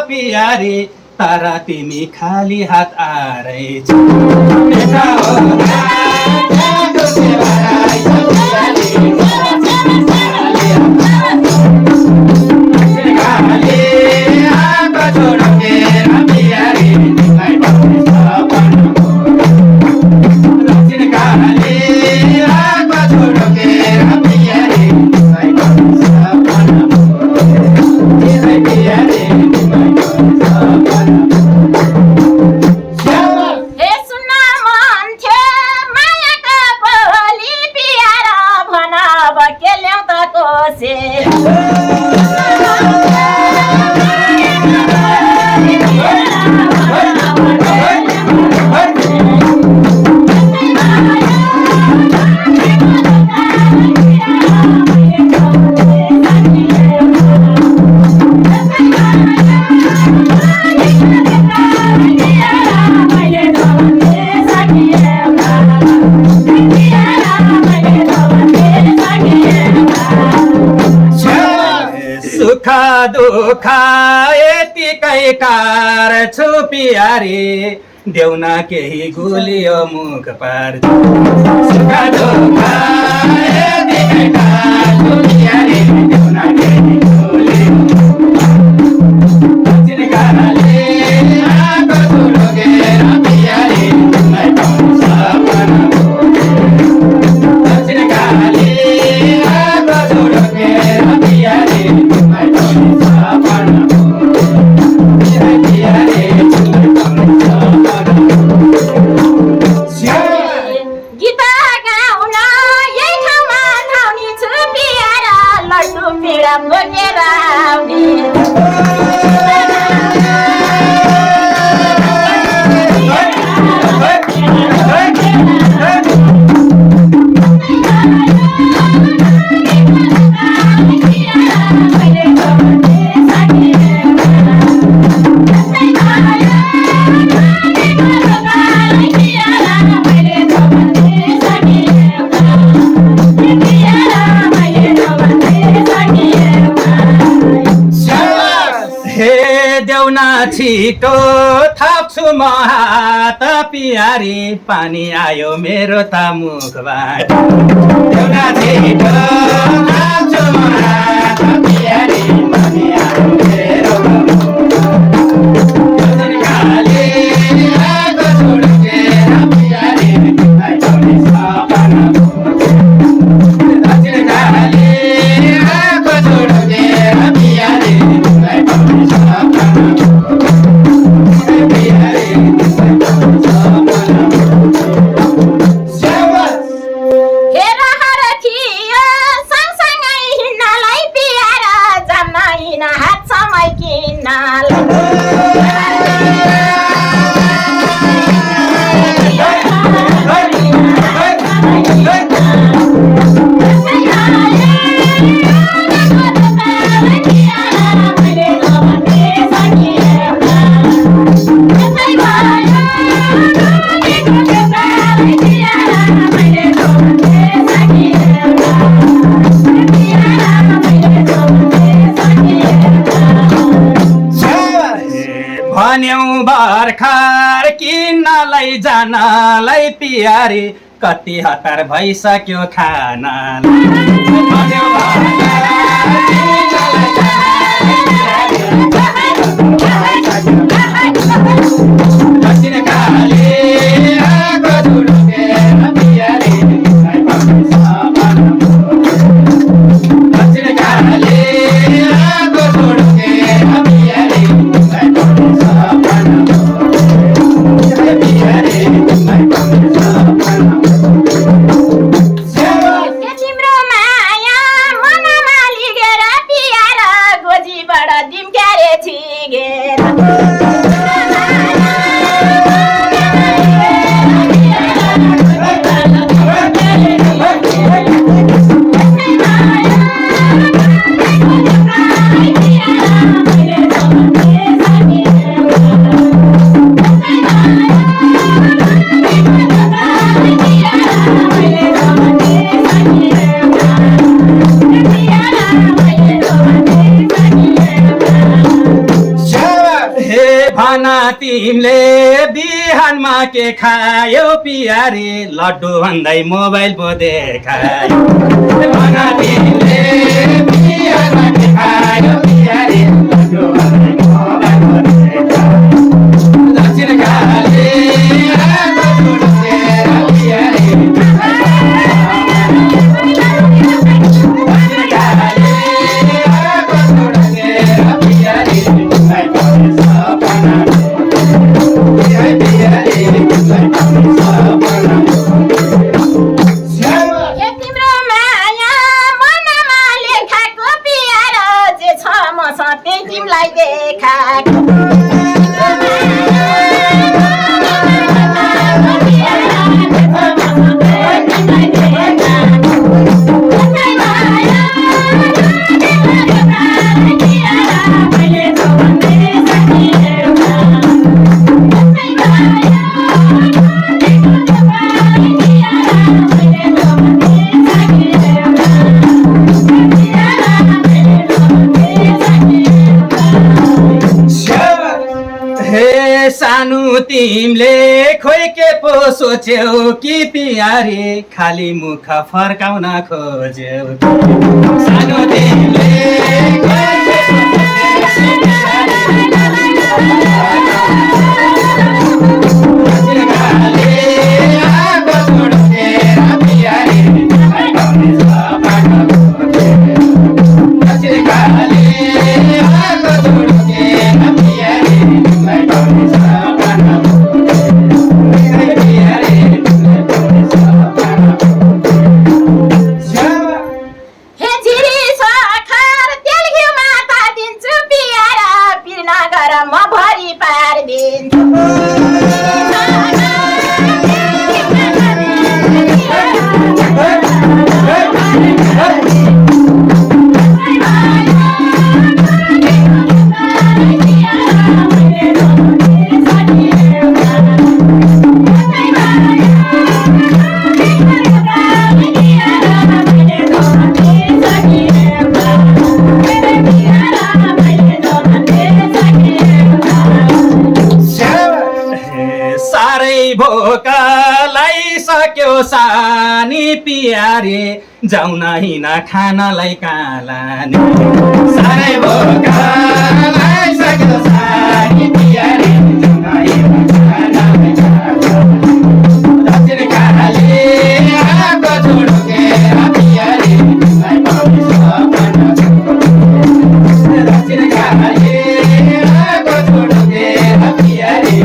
पियारी तर तिमी खाली हात आएछ सुख दुःख यतिकै कारछु पियारी देऊ न केही गुलियो मुख पार सुख दुःख यतिकै कारछु पियारी देऊ न केही गुलियो चिनकाले आँखा झुलुकेर पियारी तिमीलाई पाउनु सपना चिनकाले आँखा झुलुकेर पियारी छिटो थाप्छु म हात पियारी पानी आयो मेरो त मुखबाट देउना छिटो थाप्छु म हात पियारी पानी आयो मेरो चिनकाले आँखा झुलुकेर पियारी तिमीलाई पाउने सपना चिनकाले आँखा झुलुकेर पियारी तिमीलाई पाउने सपना भन्यौ भर्खर किन्नलाई जानलाई पियारी कति हतार भइसक्यो खानालाई भन तिमीले बिहानमा के खायो पियारे लड्डु भन्दै मोबाइल पो देखायो भन तिमीले बिहानमा के खायो पियारे लड्डु भन्दै मोबाइल पो देखायो दक्षिण काले आगो छोडेर पियारे सानो तिमीले खोइ के पो सोच्यौ कि पियारे खाली मुख फर्काउन खोज्यौ सानो तिमीले खोइ के सक्यो सानी पियारे जाउन हिँड खानलाई कालानी साह्रै भोका लागिसक्यो सानी पियारे जाउन हिँड खानलाई कालानी दक्षिण काले आगो छोडेर पियारे दक्षिण काले आगो छोडेर पियारे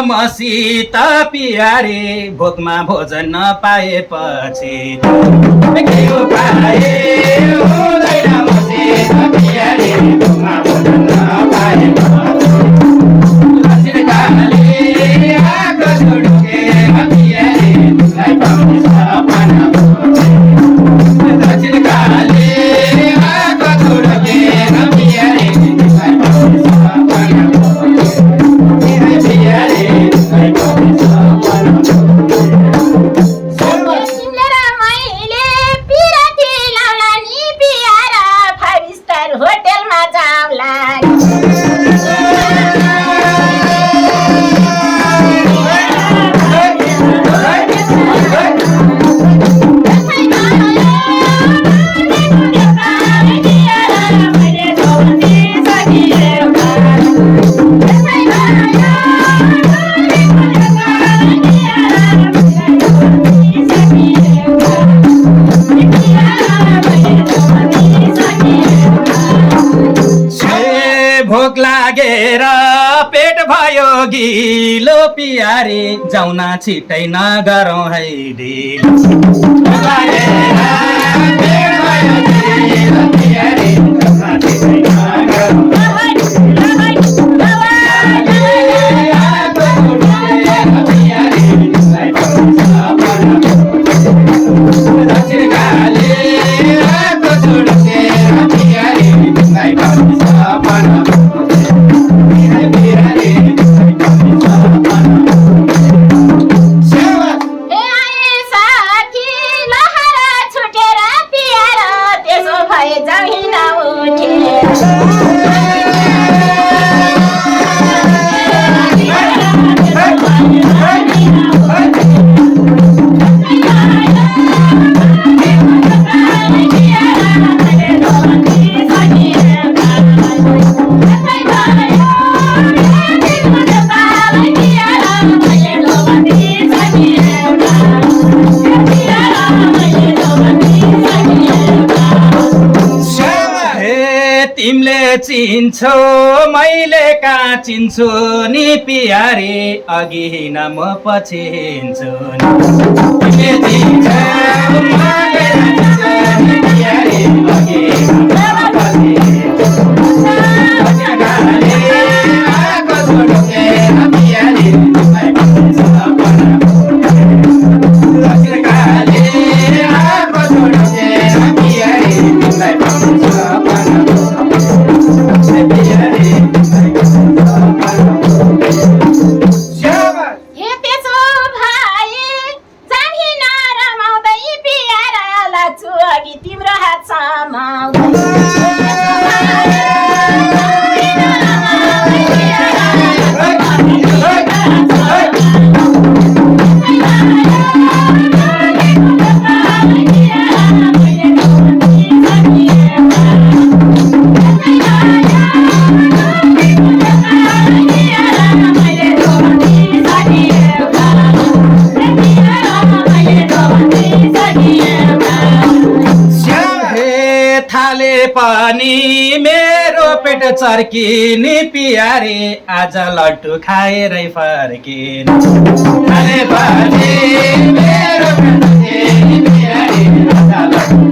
मसित पियारे भोकमा भोजन नपाएपछि के उपाय हुँदैन मसित पियारे भोकमा भोजन नपाएपछि दक्षिण काले आगो छोडेर पियारे तिमीलाई पाउने सपना दक्षिण काले आगो छोडेर पियारे तिमीलाई पाउने सपना तिमीले र मैले पिराती लाउला नि पियारा 5 स्टार भोक लागेर पेट भयो गिलो पियारे जाउन छिटै नगरौँ है ढिलो भोक लागेर पेट भयो गिलो पियारे जाउन छिटै नगरौँ तिमीले चिन्छौ मैले कहाँ चिन्छु नि पियारे अघि हिँड म पछि हिँड्छु नि तिमीले चिन्छौ मैले चिन्छु नि पियारे अघि हिँड म पछि पनि मेरो पेट चर्किने पियारे आज लड्डु खाएरै फर्किने थाले पनि मेरो पेट चर्किने पियारे आज लड्डु